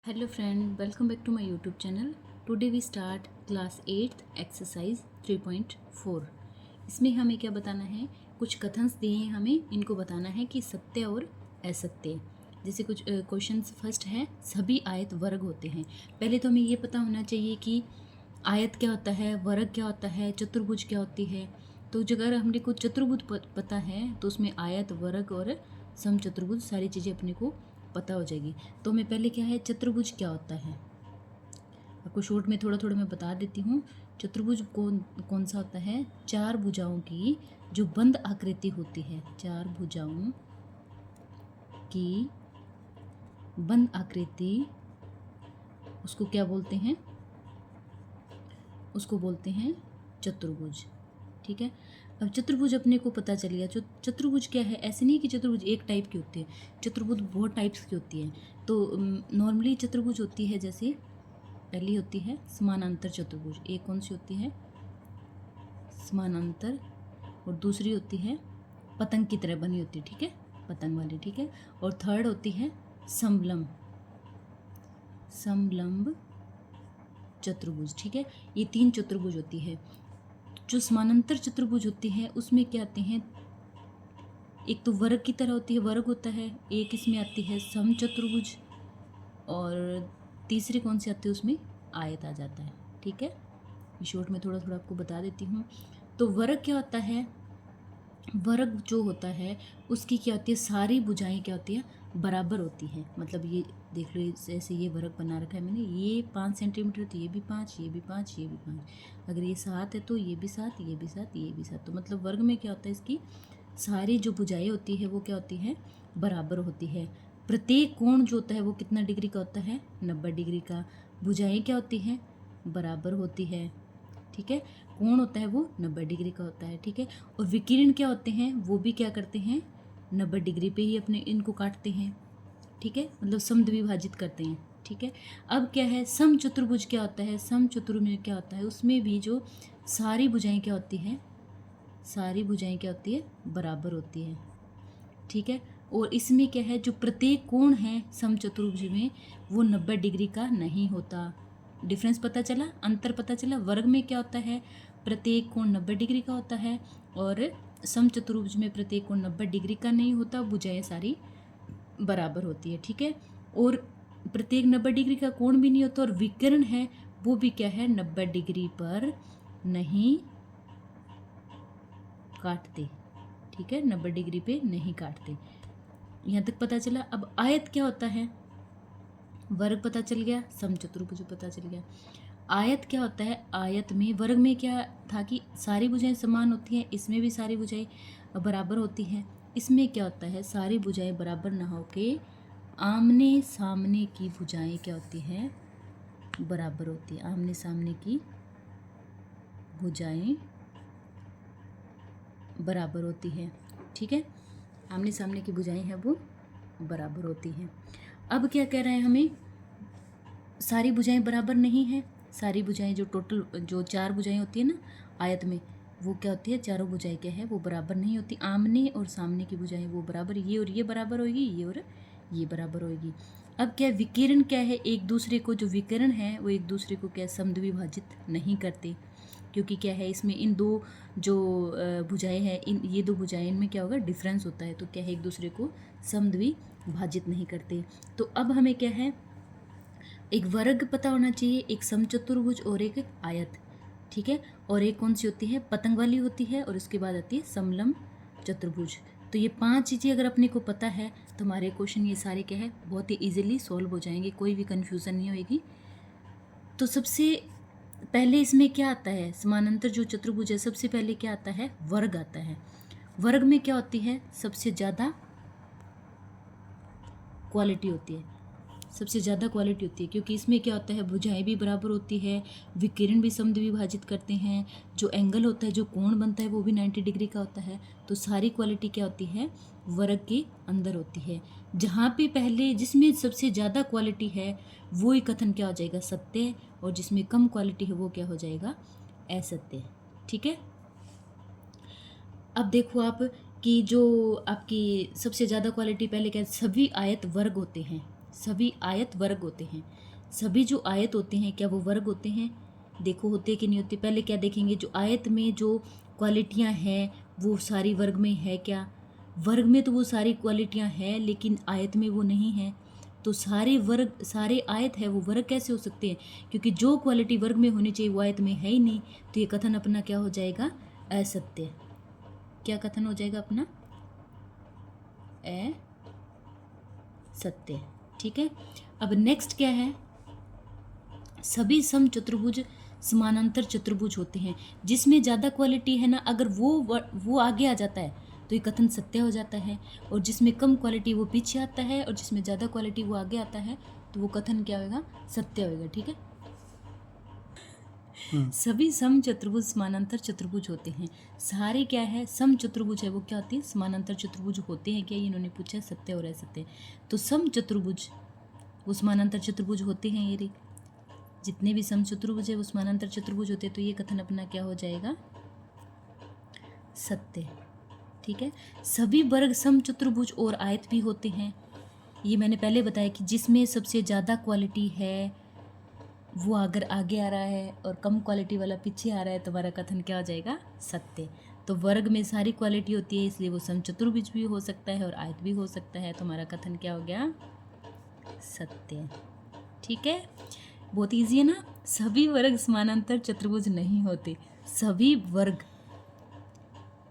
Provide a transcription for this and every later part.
Hello friend, welcome back to my YouTube channel. Today we start class 8th exercise 3.4. इसमें हमें क्या बताना है, कुछ कथंस दिए हैं हमें, इनको बताना है कि सत्य और असत्य। जैसे कुछ क्वेश्चंस फर्स्ट है, सभी आयत वर्ग होते हैं। पहले तो हमें ये पता होना चाहिए कि आयत क्या होता है, वर्ग क्या होता है, चतुर्भुज क्या होती है। तो अगर हमने को चतुर्भुज पता है तो उसमें आयत, वर्ग और समचतुर्भुज सारी चीज़ें अपने को पता हो जाएगी। तो मैं पहले क्या है, चतुर्भुज क्या होता है आपको शॉर्ट में थोड़ा मैं बता देती हूँ। चतुर्भुज कौन कौन सा होता है, चार भुजाओं की जो बंद आकृति होती है, चार भुजाओं की बंद आकृति, उसको क्या बोलते हैं, उसको बोलते हैं चतुर्भुज। ठीक है। अब चतुर्भुज अपने को पता चल गया। चतुर्भुज क्या है, ऐसे नहीं कि चतुर्भुज एक टाइप की होती है, चतुर्भुज बहुत टाइप्स की होती है। तो नॉर्मली चतुर्भुज होती है, जैसे पहली होती है समानांतर चतुर्भुज, एक कौन सी होती है, समानांतर, और दूसरी होती है पतंग की तरह बनी होती है, ठीक है, पतंग वाली, ठीक है। और थर्ड होती है समलंब, समलंब चतुर्भुज, ठीक है। ये तीन चतुर्भुज होती है। जो समानांतर चतुर्भुज होती है उसमें क्या आते हैं, एक तो वर्ग की तरह होती है, वर्ग होता है, एक इसमें आती है समचतुर्भुज, और तीसरी कौन सी आती है, उसमें आयत आ जाता है, ठीक है। शॉर्ट में थोड़ा आपको बता देती हूँ। तो वर्ग क्या होता है, वर्ग जो होता है उसकी क्या होती है, सारी भुजाएं क्या होती है, बराबर होती है। मतलब ये देख लो, जैसे ये वर्ग बना रखा है मैंने, ये 5 सेंटीमीटर, तो ये भी 5, ये भी 5, ये भी 5। अगर ये 7 है तो ये भी 7, ये भी 7, ये भी 7। तो मतलब वर्ग में क्या होता है, इसकी सारी जो भुजाएं होती है वो क्या होती है, बराबर होती है। प्रत्येक कोण जो होता है वो कितना डिग्री का होता है, 90 डिग्री का। भुजाएं क्या होती हैं, बराबर होती है, ठीक है। कोण होता है वो 90 डिग्री का होता है, ठीक है। और विकिरण क्या होते हैं, वो भी क्या करते हैं, 90 डिग्री पे ही अपने इनको काटते हैं, ठीक है, मतलब समद्विभाजित करते हैं, ठीक है। अब क्या है, समचतुर्भुज क्या होता है, समचतुर्भुज में क्या होता है, उसमें भी जो सारी भुजाएं क्या होती है, सारी भुजाएं क्या होती है, बराबर होती है, ठीक है। और इसमें क्या है, जो प्रत्येक कोण है समचतुर्भुज में वो 90 डिग्री का नहीं होता। डिफरेंस पता चला, अंतर पता चला। वर्ग में क्या होता है, प्रत्येक कोण 90 डिग्री का होता है, और समचतुर्भुज में प्रत्येक कोण 90 डिग्री का नहीं होता, भुजाएं सारी बराबर होती है, ठीक है। और प्रत्येक 90 डिग्री का कोण भी नहीं होता, और विकर्ण है वो भी क्या है, 90 डिग्री पर नहीं काटते, ठीक है, 90 डिग्री पे नहीं काटते। यहाँ तक पता चला। अब आयत क्या होता है, वर्ग पता चल गया, समचतुर्भुज पता चल गया। आयत क्या होता है, आयत में, वर्ग में क्या था कि सारी भुजाएं समान होती हैं, इसमें भी सारी भुजाएं बराबर होती हैं। इसमें क्या होता है, सारी भुजाएं बराबर ना होके आमने सामने की भुजाएं क्या होती हैं, बराबर होती है। आमने सामने की भुजाएं बराबर होती है, ठीक है। आमने सामने की भुजाएं हैं वो बराबर होती हैं। अब क्या कह रहे हैं हमें, सारी भुजाएं बराबर नहीं हैं। सारी भुजाएं जो टोटल जो चार भुजाएं होती है ना आयत में, वो क्या होती है, चारों भुजाएं क्या है, वो बराबर नहीं होती। आमने और सामने की भुजाएं वो बराबर, ये और ये बराबर होगी, ये और ये बराबर होगी। अब क्या विकिरण क्या है, एक दूसरे को, जो विकिरण है वो एक दूसरे को क्या समद्विभाजित नहीं करते, क्योंकि क्या है, इसमें इन दो जो भुजाएं हैं, इन ये दो भुजाएं, इनमें क्या होगा, डिफरेंस होता है, तो क्या है, एक दूसरे को समद्विभाजित नहीं करते। तो अब हमें क्या है, एक वर्ग पता होना चाहिए, एक समचतुर्भुज और एक आयत, ठीक है। और एक कौन सी होती है, पतंग वाली होती है, और उसके बाद आती है समलंब चतुर्भुज। तो ये 5 चीज़ें अगर अपने को पता है तो हमारे क्वेश्चन ये सारे क्या है, बहुत ही इजीली सॉल्व हो जाएंगे, कोई भी कन्फ्यूज़न नहीं होगी। तो सबसे पहले इसमें क्या आता है, समानांतर जो चतुर्भुज है, सबसे पहले क्या आता है, वर्ग आता है। वर्ग में क्या होती है, सबसे ज़्यादा क्वालिटी होती है, सबसे ज़्यादा क्वालिटी होती है, क्योंकि इसमें क्या होता है, भुजाएं भी बराबर होती है, विकिरण भी समद्विभाजित करते हैं, जो एंगल होता है, जो कोण बनता है वो भी 90 डिग्री का होता है। तो सारी क्वालिटी क्या होती है, वर्ग के अंदर होती है। जहाँ पे पहले जिसमें सबसे ज़्यादा क्वालिटी है वो ही कथन क्या हो जाएगा, सत्य, और जिसमें कम क्वालिटी है वो क्या हो जाएगा, असत्य, ठीक है। अब देखो आप कि जो आपकी सबसे ज़्यादा क्वालिटी, पहले क्या, सभी आयत वर्ग होते हैं, सभी आयत वर्ग होते हैं। सभी जो आयत होते हैं क्या वो वर्ग होते हैं? देखो होते कि नहीं होते। पहले क्या देखेंगे, जो आयत में जो क्वालिटियाँ हैं वो सारी वर्ग में है क्या? वर्ग में तो वो सारी क्वालिटियाँ हैं, लेकिन आयत में वो नहीं है। तो सारे वर्ग, सारे आयत है वो वर्ग कैसे हो सकते हैं? क्योंकि जो क्वालिटी वर्ग में होनी चाहिए वो आयत में है ही नहीं। तो ये कथन अपना क्या हो जाएगा? असत्य। क्या कथन हो जाएगा अपना? असत्य। ठीक है। अब नेक्स्ट क्या है? सभी समचतुर्भुज समानांतर चतुर्भुज होते हैं। जिसमें ज़्यादा क्वालिटी है ना, अगर वो आगे आ जाता है तो ये कथन सत्य हो जाता है, और जिसमें कम क्वालिटी वो पीछे आता है, और जिसमें ज़्यादा क्वालिटी वो आगे आता है, तो वो कथन क्या होगा? सत्य होगा। ठीक है। सभी समचतुर्भुज समानांतर चतुर्भुज होते हैं। सारे क्या है? समचतुर्भुज है वो क्या होती है? समानांतर चतुर्भुज होते हैं क्या? ये इन्होंने पूछा है, सत्य और असत्य। तो समचतुर्भुज वो समानांतर चतुर्भुज होते हैं। ये जितने भी समचतुर्भुज है वो समानांतर चतुर्भुज होते हैं। तो ये कथन अपना क्या हो जाएगा? सत्य। ठीक है। सभी वर्ग समचतुर्भुज और आयत भी होते हैं। ये मैंने पहले बताया कि जिसमें सबसे ज़्यादा क्वालिटी है वो अगर आगे आ रहा है और कम क्वालिटी वाला पीछे आ रहा है, तो हमारा कथन क्या हो जाएगा? सत्य। तो वर्ग में सारी क्वालिटी होती है, इसलिए वो समचतुर्भुज भी हो सकता है और आयत भी हो सकता है। तो हमारा कथन क्या हो गया? सत्य। ठीक है। बहुत ईजी है ना। सभी वर्ग समानांतर चतुर्भुज नहीं होते। सभी वर्ग,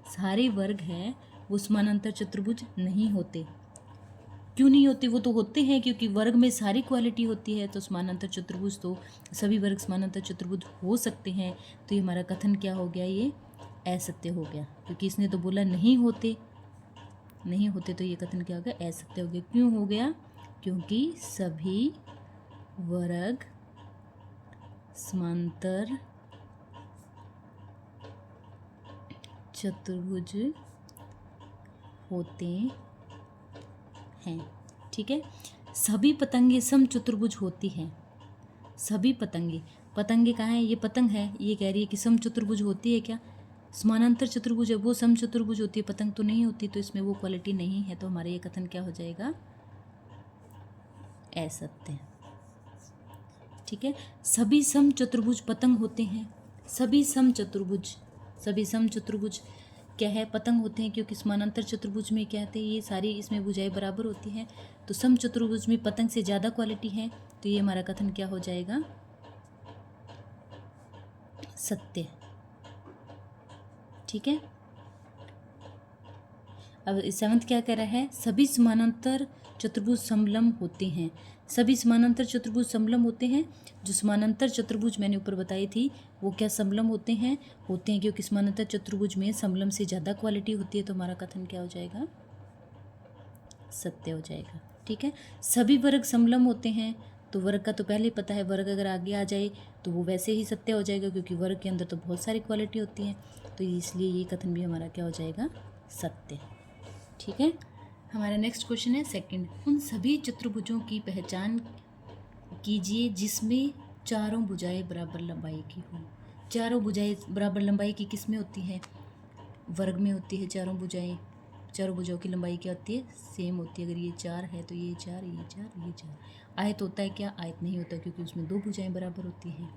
सारे वर्ग हैं वो समानांतर चतुर्भुज नहीं होते। क्यों नहीं होते? वो तो होते हैं क्योंकि वर्ग में सारी क्वालिटी होती है। तो समानांतर चतुर्भुज तो सभी वर्ग समानांतर चतुर्भुज हो सकते हैं। तो ये हमारा कथन क्या हो गया? ये असत्य हो गया, क्योंकि इसने तो बोला नहीं होते, नहीं होते। तो ये कथन क्या हो गया? असत्य हो गया। क्यों हो गया? क्योंकि सभी वर्ग समांतर चतुर्भुज होते हैं। ठीक है। सभी पतंगे समचतुर्भुज होती हैं। सभी पतंगे, पतंगे कहाँ है? ये पतंग है। ये कह रही है कि समचतुर्भुज होती है क्या? समानांतर चतुर्भुज है वो समचतुर्भुज होती है, पतंग तो नहीं होती। तो इसमें वो क्वालिटी नहीं है। तो हमारा ये कथन क्या हो जाएगा? असत्य। ठीक है। सभी समचतुर्भुज पतंग होते हैं। सभी समचतुर्भुज, सभी समचतुर्भुज क्या है? पतंग होते हैं, क्योंकि समानांतर चतुर्भुज में क्या है? ये सारी इसमें भुजाएं बराबर होती हैं। तो समचतुर्भुज में पतंग से ज़्यादा क्वालिटी है। तो ये हमारा कथन क्या हो जाएगा? सत्य। ठीक है। अब 7th क्या कह रहा है? सभी समानांतर चतुर्भुज समलम होते हैं। सभी समानांतर चतुर्भुज समलम होते हैं। जो समानांतर चतुर्भुज मैंने ऊपर बताई थी वो क्या समलम होते हैं? होते हैं, क्योंकि समानांतर चतुर्भुज में समलम से ज़्यादा क्वालिटी होती है। तो हमारा कथन क्या हो जाएगा? सत्य हो जाएगा। ठीक है। सभी वर्ग समलम होते हैं। तो वर्ग का तो पहले ही पता है, वर्ग अगर आगे आ जाए तो वो वैसे ही सत्य हो जाएगा, क्योंकि वर्ग के अंदर तो बहुत सारी क्वालिटी होती है। तो इसलिए ये कथन भी हमारा क्या हो जाएगा? सत्य। ठीक है। हमारा नेक्स्ट क्वेश्चन है 2nd। उन सभी चतुर्भुजों की पहचान कीजिए जिसमें चारों भुजाएं बराबर लंबाई की हो। चारों भुजाएं बराबर लंबाई की किस में होती है? वर्ग में होती है चारों भुजाएं। चारों भुजाओं की लंबाई क्या होती है? सेम होती है। अगर ये 4 है तो ये 4, ये 4, ये 4। आयत होता है क्या? आयत नहीं होता, क्योंकि उसमें 2 भुजाएं बराबर होती हैं।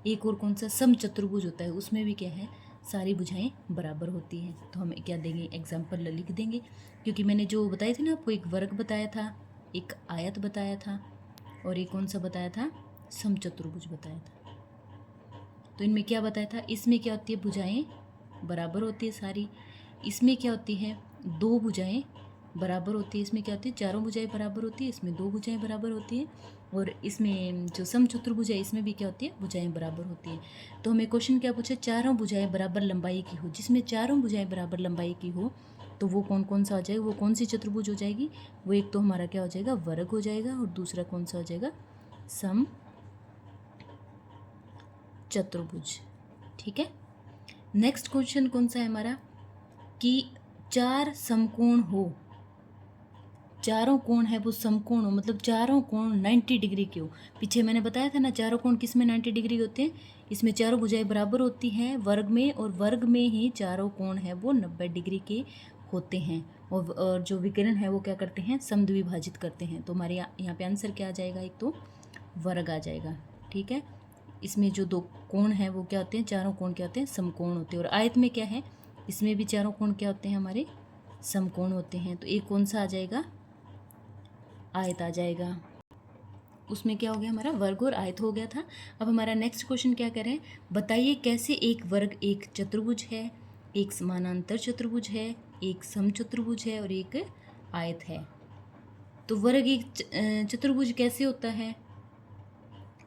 एक और कौन सा? समचतुर्भुज होता है, उसमें भी क्या है? सारी भुजाएं बराबर होती हैं। तो हम क्या देंगे? एग्जाम्पल लिख देंगे, क्योंकि मैंने जो बताए थे ना आपको, एक वर्ग बताया था, एक आयत बताया था, और एक कौन सा बताया था? समचतुर्भुज बताया था। तो इनमें क्या बताया था? इसमें क्या होती है? भुजाएं बराबर होती है सारी। इसमें क्या होती है? 2 भुजाएं बराबर होती है। इसमें क्या होती है? चारों भुजाएं बराबर होती है। इसमें 2 भुजाएं बराबर होती है। और इसमें जो समचतुर्भुज है इसमें भी क्या होती है? भुजाएं बराबर होती है। तो हमें क्वेश्चन क्या पूछा? चारों भुजाएं बराबर लंबाई की हो। जिसमें चारों भुजाएं बराबर लंबाई की हो तो वो कौन कौन सा हो जाएगा? वो कौन सी चतुर्भुज हो जाएगी? वो एक तो हमारा क्या हो जाएगा? वर्ग हो जाएगा, और दूसरा कौन सा हो जाएगा? सम चतुर्भुज। ठीक है। नेक्स्ट क्वेश्चन कौन सा है हमारा? कि 4 समकोण हो। चारों कोण है वो समकोण हो, मतलब चारों कोण 90 डिग्री के हो। पीछे मैंने बताया था ना, चारों कोण किस में 90 डिग्री होते हैं? इसमें चारों भुजाएं बराबर होती हैं वर्ग में, और वर्ग में ही चारों कोण है वो 90 डिग्री के होते हैं। और जो विकर्ण है वो क्या करते हैं, समद्विभाजित करते हैं। तो हमारे यहाँ पे आंसर क्या आ जाएगा, एक तो वर्ग आ जाएगा। ठीक है, इसमें जो दो कोण हैं वो क्या होते हैं, चारों कोण क्या होते हैं, समकोण होते हैं। और आयत में क्या है, इसमें भी चारों कोण क्या होते हैं, हमारे समकोण होते हैं। तो एक कौन सा आ जाएगा, आयत आ जाएगा। उसमें क्या हो गया, हमारा वर्ग और आयत हो गया था। अब हमारा नेक्स्ट क्वेश्चन क्या करें, बताइए कैसे एक वर्ग एक चतुर्भुज है, एक समानांतर चतुर्भुज है, एक समचतुर्भुज है और एक आयत है। तो वर्ग एक चतुर्भुज कैसे होता है,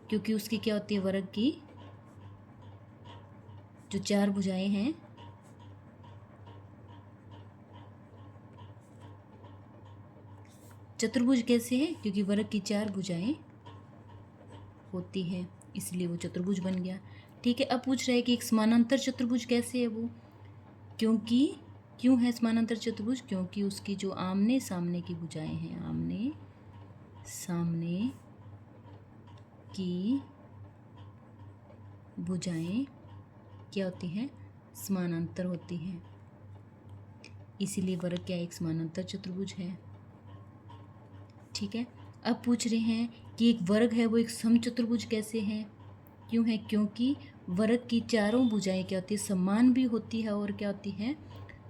क्योंकि उसकी क्या होती है, वर्ग की जो चार भुजाएं हैं चतुर्भुज कैसे है, क्योंकि वर्ग की चार भुजाएं होती है, इसलिए वो चतुर्भुज बन गया। ठीक है, अब पूछ रहा है कि एक समानांतर चतुर्भुज कैसे है वो, क्यों है समानांतर चतुर्भुज, क्योंकि उसकी जो आमने सामने की भुजाएं हैं, आमने सामने की भुजाएं क्या होती हैं, समानांतर होती हैं, इसीलिए वर्ग क्या एक समानांतर चतुर्भुज है। ठीक है, अब पूछ रहे हैं कि एक वर्ग है वो एक समचतुर्भुज कैसे है, क्यों है, क्योंकि वर्ग की चारों भुजाएं क्या होती है, समान भी होती है और क्या होती है,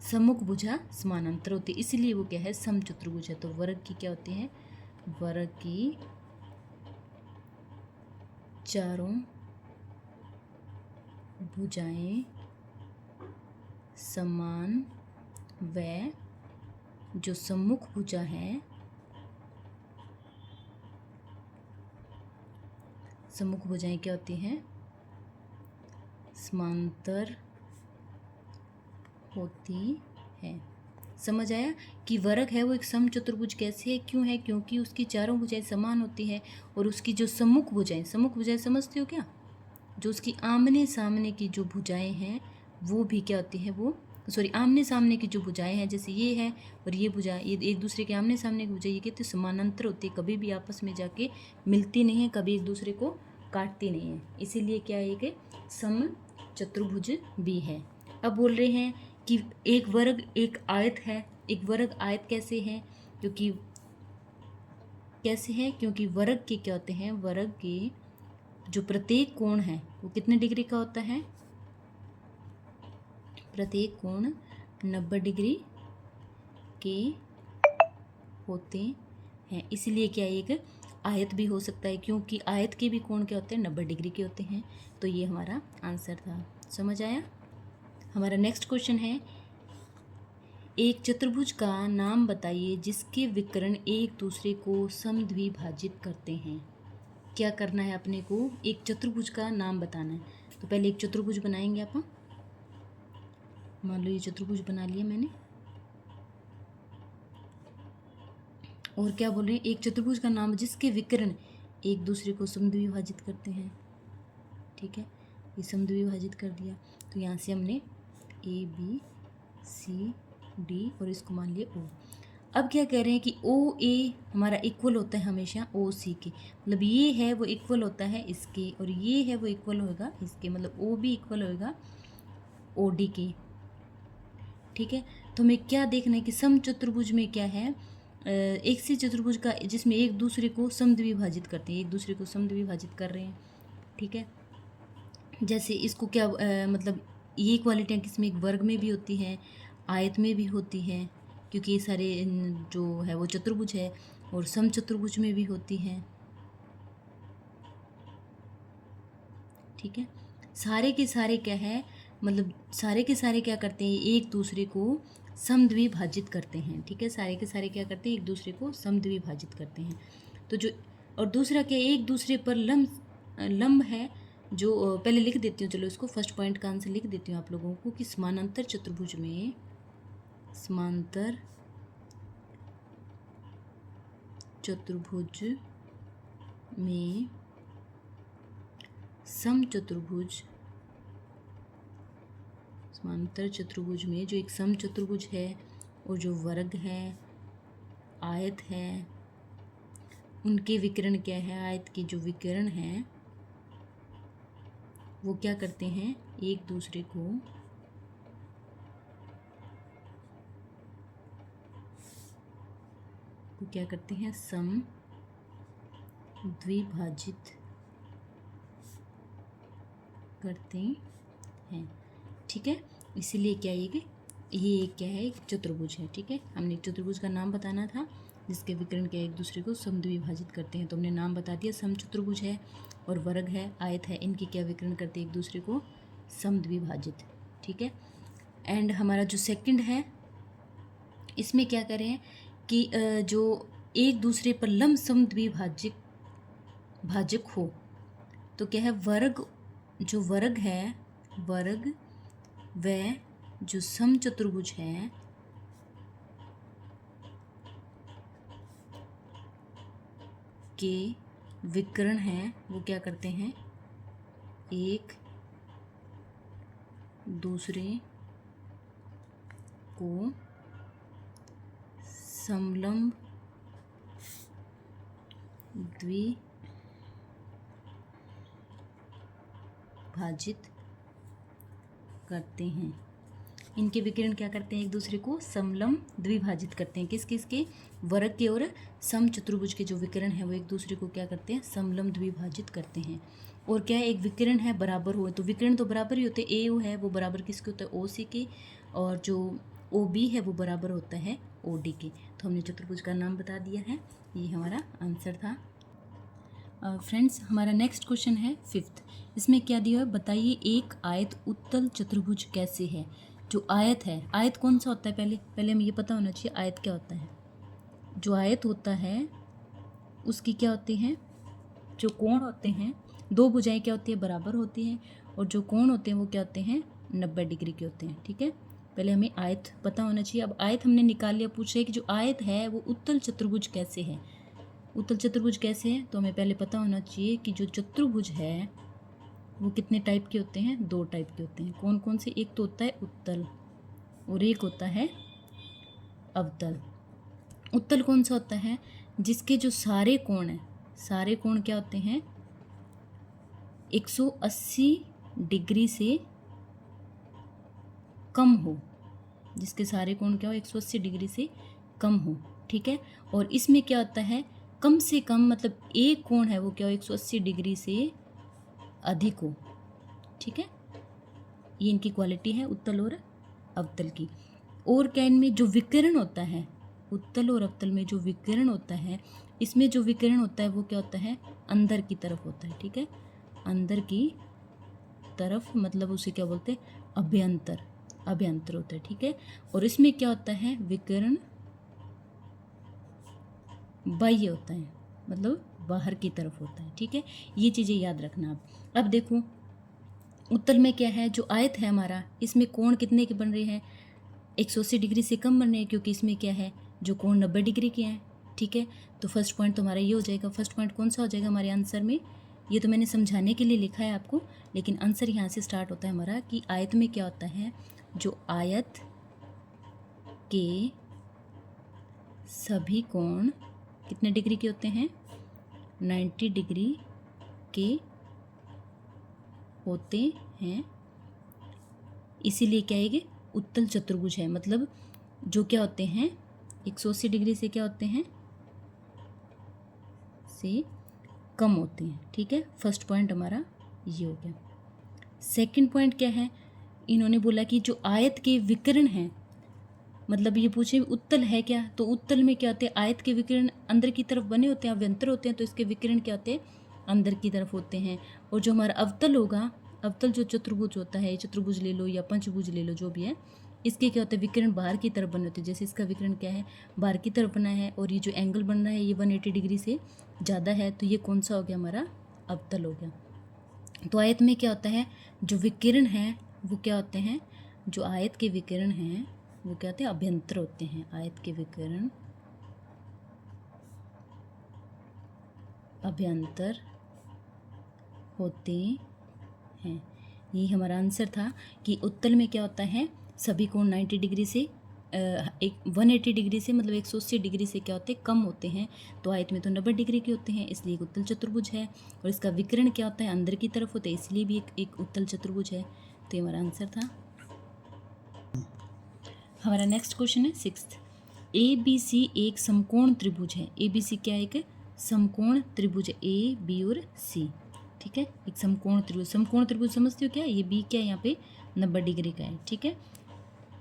सम्मुख भुजा समानांतर होती है, इसलिए वो क्या है, समचतुर्भुज है। तो वर्ग की क्या होती है, वर्ग की चारों भुजाएं समान व जो सम्मुख भुजा है, सम्मुख भुजाएं क्या होती हैं, समांतर होती है। समझ आया कि वर्ग है वो एक समचतुर्भुज कैसे है, क्यों है, क्योंकि उसकी चारों भुजाएं समान होती है और उसकी जो सम्मुख भुजाएं समझते हो क्या, जो उसकी आमने सामने की जो भुजाएं हैं वो भी क्या होती है, वो आमने सामने की जो भुजाएं हैं, जैसे ये है और ये भुजा, ये एक दूसरे के आमने सामने की भुजाएं, ये कहते हैं समानांतर होती है, कभी भी आपस में जाके मिलती नहीं है, कभी एक दूसरे को काटती नहीं है, इसीलिए क्या है, एक समचतुर्भुज भी है। अब बोल रहे हैं कि एक वर्ग एक आयत है, एक वर्ग आयत कैसे है, क्योंकि वर्ग के क्या होते हैं, वर्ग के जो प्रत्येक कोण है वो कितने डिग्री का होता है, प्रत्येक कोण 90 डिग्री के होते हैं, इसलिए क्या एक आयत भी हो सकता है, क्योंकि आयत के भी कोण क्या होते हैं, 90 डिग्री के होते हैं। तो ये हमारा आंसर था। समझ आया। हमारा नेक्स्ट क्वेश्चन है, एक चतुर्भुज का नाम बताइए जिसके विकर्ण एक दूसरे को समद्विभाजित करते हैं। क्या करना है अपने को, एक चतुर्भुज का नाम बताना है। तो पहले एक चतुर्भुज बनाएंगे आप, मान लो ये चतुर्भुज बना लिया मैंने, और क्या बोल रहे हैं, एक चतुर्भुज का नाम जिसके विकर्ण एक दूसरे को समद्विभाजित करते हैं। ठीक है, ये समद्विभाजित कर दिया, तो यहाँ से हमने ए बी सी डी और इसको मान लिया ओ। अब क्या कह रहे हैं कि ओ ए हमारा इक्वल होता है हमेशा ओ सी के, मतलब ये है वो इक्वल होता है इसके, और ये है वो इक्वल होगा इसके, मतलब ओ भी इक्वल होगा ओ डी के। ठीक है, तो हमें क्या देखना है कि समचतुर्भुज में क्या है, एक से चतुर्भुज का जिसमें एक दूसरे को समद्विभाजित करते हैं, एक दूसरे को समद्विभाजित कर रहे हैं। ठीक है, जैसे इसको क्या मतलब ये क्वालिटियाँ किसमें, एक वर्ग में भी होती हैं, आयत में भी होती हैं, क्योंकि ये सारे जो है वो चतुर्भुज है, और समचतुर्भुज में भी होती हैं। ठीक है, सारे के सारे क्या है, मतलब सारे के सारे क्या करते हैं, एक दूसरे को समद्विभाजित करते हैं। ठीक है, सारे के सारे क्या करते हैं, एक दूसरे को समद्विभाजित करते हैं। तो जो, और दूसरा क्या, एक दूसरे पर लंब है, जो पहले लिख देती हूँ, चलो इसको फर्स्ट पॉइंट का आंसर लिख देती हूँ आप लोगों को, कि समानांतर चतुर्भुज में, समांतर चतुर्भुज में समचतुर्भुज, समांतर चतुर्भुज में जो एक समचतुर्भुज है और जो वर्ग है, आयत है, उनके विकर्ण क्या है, आयत के जो विकर्ण हैं वो क्या करते हैं, एक दूसरे को को क्या करते हैं, सम द्विभाजित करते हैं। ठीक है, इसीलिए क्या ये क्या है, एक चतुर्भुज है। ठीक है, हमने एक चतुर्भुज का नाम बताना था जिसके विकर्ण क्या एक दूसरे को समद्विभाजित करते हैं, तो हमने नाम बता दिया। समचतुर्भुज है और वर्ग है, आयत है, इनके क्या विकर्ण करते हैं एक दूसरे को समद्विभाजित। ठीक है, एंड हमारा जो सेकंड है इसमें क्या करें कि जो एक दूसरे पर लंब समद्विभाजक हो, तो क्या है, वर्ग, जो वर्ग है, वर्ग व जो समचतुर्भुज है के विकर्ण हैं वो क्या करते हैं, एक दूसरे को समलंब द्विभाजित करते हैं। इनके विकिरण क्या करते हैं, एक दूसरे को समलंब द्विभाजित करते हैं। किस किस के, वर्ग के और समचतुर्भुज के जो विकिरण है वो एक दूसरे को क्या करते हैं, समलंब द्विभाजित करते हैं। और क्या है, एक विकिरण है बराबर हो, तो विकिरण तो बराबर ही होते हैं, ए ओ है वो बराबर किसके होता है, ओ सी के, और जो ओ बी है वो बराबर होता है ओ डी के। तो हमने चतुर्भुज का नाम बता दिया है, ये हमारा आंसर था। फ्रेंड्स, हमारा नेक्स्ट क्वेश्चन है 5th। इसमें क्या दिया है, बताइए एक आयत उत्तल चतुर्भुज कैसे है। जो आयत है, आयत कौन सा होता है, पहले हमें ये पता होना चाहिए आयत क्या होता है। जो आयत होता है उसकी क्या होती हैं, जो कोण होते हैं, दो भुजाएं क्या होती है, बराबर होती हैं, और जो कोण होते हैं वो क्या होते हैं, 90 डिग्री के होते हैं। ठीक है, पहले हमें आयत पता होना चाहिए। अब आयत हमने निकाल लिया, पूछ रहे कि जो आयत है वो उत्तल चतुर्भुज कैसे है। उत्तल चतुर्भुज कैसे है, तो हमें पहले पता होना चाहिए कि जो चतुर्भुज है वो कितने टाइप के होते हैं, 2 टाइप के होते हैं। कौन कौन से, एक तो होता है उत्तल और एक होता है अवतल। उत्तल कौन सा होता है, जिसके जो सारे कोण हैं, सारे कोण क्या होते हैं, 180 डिग्री से कम हो, जिसके सारे कोण क्या हो, 180 डिग्री से कम हो। ठीक है, और इसमें क्या होता है, कम से कम मतलब एक कोण है वो क्या हो, 180 डिग्री से अधिक हो। ठीक है, ये इनकी क्वालिटी है उत्तल और अवतल की। और क्या, इनमें जो विकिरण होता है, उत्तल और अवतल में जो विकिरण होता है, इसमें जो विकिरण होता है वो क्या होता है, अंदर की तरफ होता है। ठीक है, अंदर की तरफ, मतलब उसे क्या बोलते हैं, अभ्यंतर, अभ्यंतर होता है। ठीक है, और इसमें क्या होता है, विकिरण बाह्य होता है, मतलब बाहर की तरफ होता है। ठीक है, ये चीज़ें याद रखना आप। अब देखो उत्तल में क्या है, जो आयत है हमारा, इसमें कोण कितने के बन रहे हैं, 180 डिग्री से कम बन रहे हैं, क्योंकि इसमें क्या है, जो कोण 90 डिग्री के हैं। ठीक है, तो फर्स्ट पॉइंट तो हमारा ये हो जाएगा। फर्स्ट पॉइंट कौन सा हो जाएगा हमारे आंसर में, ये तो मैंने समझाने के लिए लिखा है आपको, लेकिन आंसर यहाँ से स्टार्ट होता है हमारा कि आयत में क्या होता है, जो आयत के सभी कोण कितने डिग्री के होते हैं, 90 डिग्री के होते हैं, इसीलिए क्या है, ये उत्तल चतुर्भुज है। मतलब जो क्या होते हैं, 180 डिग्री से क्या होते हैं, से कम होते हैं। ठीक है, फर्स्ट पॉइंट हमारा ये हो गया। सेकंड पॉइंट क्या है, इन्होंने बोला कि जो आयत के विकिरण हैं, मतलब ये पूछे उत्तल है क्या, तो उत्तल में क्या होते हैं, आयत के विकिरण अंदर की तरफ बने होते हैं, अभ्यंतर होते हैं, तो इसके विकिरण क्या होते हैं, अंदर की तरफ होते हैं। और जो हमारा अवतल होगा, अवतल जो चतुर्भुज होता है, चतुर्भुज ले लो या पंचभुज ले लो, जो भी है, इसके क्या होते हैं, विकिरण बाहर की तरफ बने होते हैं। जैसे इसका विकिरण क्या है, बाहर की तरफ बना है, और ये जो एंगल बन रहा है ये 180 डिग्री से ज़्यादा है, तो ये कौन सा हो गया, हमारा अवतल हो गया। तो आयत में क्या होता है, जो विकिरण हैं वो क्या होते हैं, जो आयत के विकिरण हैं वो क्या होते हैं, अभ्यंतर होते हैं। आयत के विकिरण अभ्यंतर होते हैं। ये हमारा आंसर था कि उत्तल में क्या होता है, सभी कोण 90 डिग्री से 180 डिग्री से, मतलब 180 डिग्री से क्या होते हैं, कम होते हैं। तो आयत में तो 90 डिग्री के होते हैं, इसलिए एक उत्तल चतुर्भुज है। और इसका विकिरण क्या होता है, अंदर की तरफ होता है, इसलिए भी एक उत्तल चतुर्भुज है। तो ये हमारा आंसर था। हमारा नेक्स्ट क्वेश्चन है 6th। ए बी सी एक समकोण त्रिभुज है। ए बी सी क्या है? एक समकोण त्रिभुज है, ए बी और सी। ठीक है, एक समकोण त्रिभुज। समकोण त्रिभुज समझते हो क्या? ये बी क्या है यहाँ पे 90 डिग्री का है। ठीक है,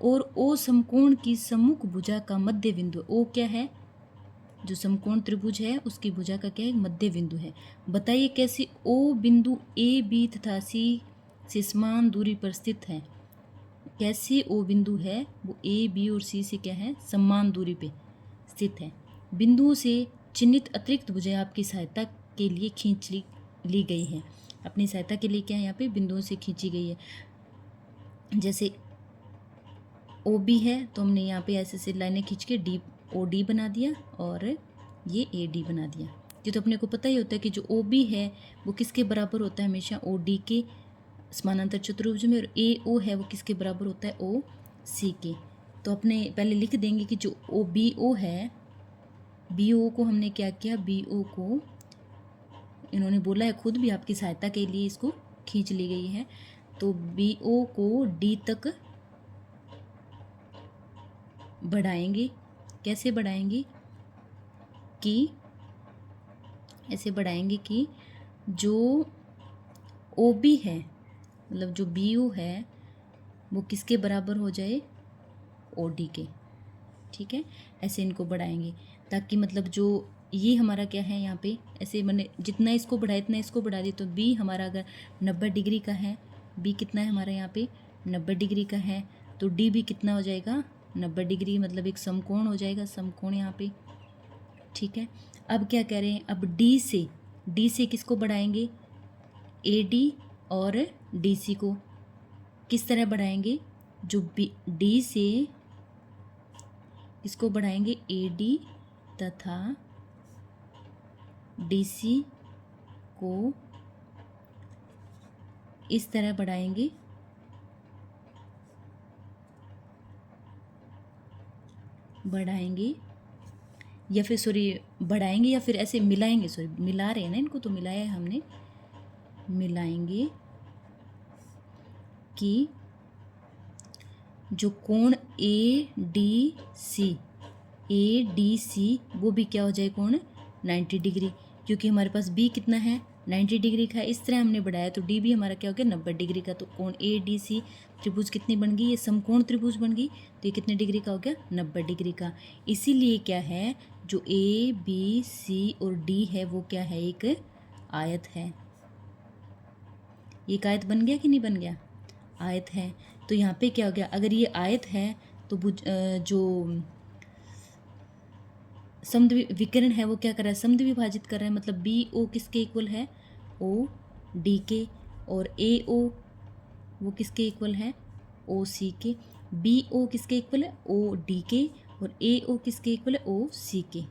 और ओ समकोण की सम्मुख भुजा का मध्य बिंदु। ओ क्या है? जो समकोण त्रिभुज है उसकी भुजा का क्या है? मध्य बिंदु है। बताइए कैसे ओ बिंदु ए बी तथा सी से समान दूरी पर स्थित है। कैसे ओ बिंदु है वो ए बी और सी से क्या है? समान दूरी पे स्थित है। बिंदुओं से चिन्हित अतिरिक्त भुजाएं आपकी सहायता के लिए खींच ली गई है। अपनी सहायता के लिए क्या है? यहाँ पे बिंदुओं से खींची गई है। जैसे ओ बी है तो हमने यहाँ पे ऐसे लाइनें खींच के डी ओ डी बना दिया और ये ए डी बना दिया। ये तो अपने को पता ही होता है कि जो ओ बी है वो किसके बराबर होता है? हमेशा ओ डी के समानांतर चतुर्भुज में। और ए ओ है वो किसके बराबर होता है? ओ सी के। तो अपने पहले लिख देंगे कि जो ओ बी ओ है, बी ओ को हमने क्या किया? बी ओ को इन्होंने बोला है खुद भी आपकी सहायता के लिए इसको खींच ली गई है। तो बी ओ को डी तक बढ़ाएंगे। कैसे बढ़ाएंगे? कि ऐसे बढ़ाएंगे कि जो ओ बी है, मतलब जो बी ओ है वो किसके बराबर हो जाए? ओ डी के। ठीक है, ऐसे इनको बढ़ाएंगे ताकि मतलब जो ये हमारा क्या है यहाँ पे, ऐसे मैंने जितना इसको बढ़ाया इतना इसको बढ़ा दी। तो बी हमारा अगर 90 डिग्री का है, बी कितना है हमारा यहाँ पे? 90 डिग्री का है। तो डी भी कितना हो जाएगा? 90 डिग्री, मतलब एक समकोण हो जाएगा, समकोण यहाँ पे। ठीक है, अब क्या कह रहे हैं? अब डी से किसको बढ़ाएंगे? ए डी और डी सी को किस तरह बढ़ाएंगे? जो डी से इसको बढ़ाएंगे ए डी तथा डी सी को इस तरह बढ़ाएंगे या फिर बढ़ाएंगे या फिर ऐसे मिलाएंगे। मिला रहे हैं ना इनको, तो मिलाया है हमने। मिलाएंगे कि जो कोण ए डी सी वो भी क्या हो जाए? कोण 90 डिग्री, क्योंकि हमारे पास बी कितना है? 90 डिग्री का है। इस तरह हमने बढ़ाया तो डी भी हमारा क्या हो गया? 90 डिग्री का। तो कोण ए डी सी त्रिभुज कितनी बन गई? ये समकोण त्रिभुज बन गई। तो ये कितने डिग्री का हो गया? 90 डिग्री का। इसीलिए क्या है? जो ए बी सी और डी है वो क्या है? एक आयत है। ये एक आयत बन गया कि नहीं बन गया? आयत है। तो यहाँ पे क्या हो गया? अगर ये आयत है तो जो समद्विकरण है वो क्या कर रहा है? समद्विभाजित कर रहा है। मतलब बी ओ किसके इक्वल है? ओ डी के। और ए ओ वो किसके इक्वल है? ओ सी के। बी ओ किसके इक्वल है? ओ डी के। और ए ओ किसके इक्वल है? ओ सी के।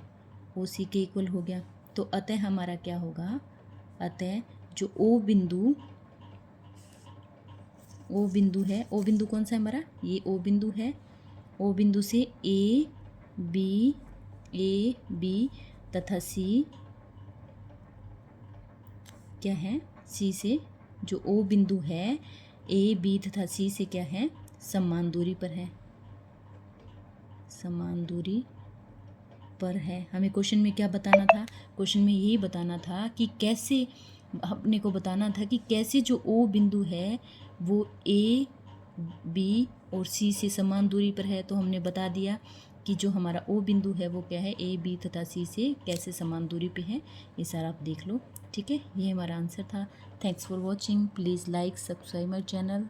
ओ सी के इक्वल हो गया। तो अतः हमारा क्या होगा? अतः जो ओ बिंदु है, ओ बिंदु कौन सा है हमारा? ये ओ बिंदु है। ओ बिंदु से ए बी तथा सी क्या है? सी से जो ओ बिंदु है ए बी तथा सी से क्या है? समान दूरी पर है। समान दूरी पर है। हमें क्वेश्चन में क्या बताना था? क्वेश्चन में यही बताना था कि कैसे, अपने को बताना था कि कैसे जो ओ बिंदु है वो ए बी और सी से समान दूरी पर है। तो हमने बता दिया कि जो हमारा ओ बिंदु है वो क्या है? ए बी तथा सी से कैसे समान दूरी पे है। ये सारा आप देख लो। ठीक है, ये हमारा आंसर था। Thanks for watching. Please like subscribe my channel.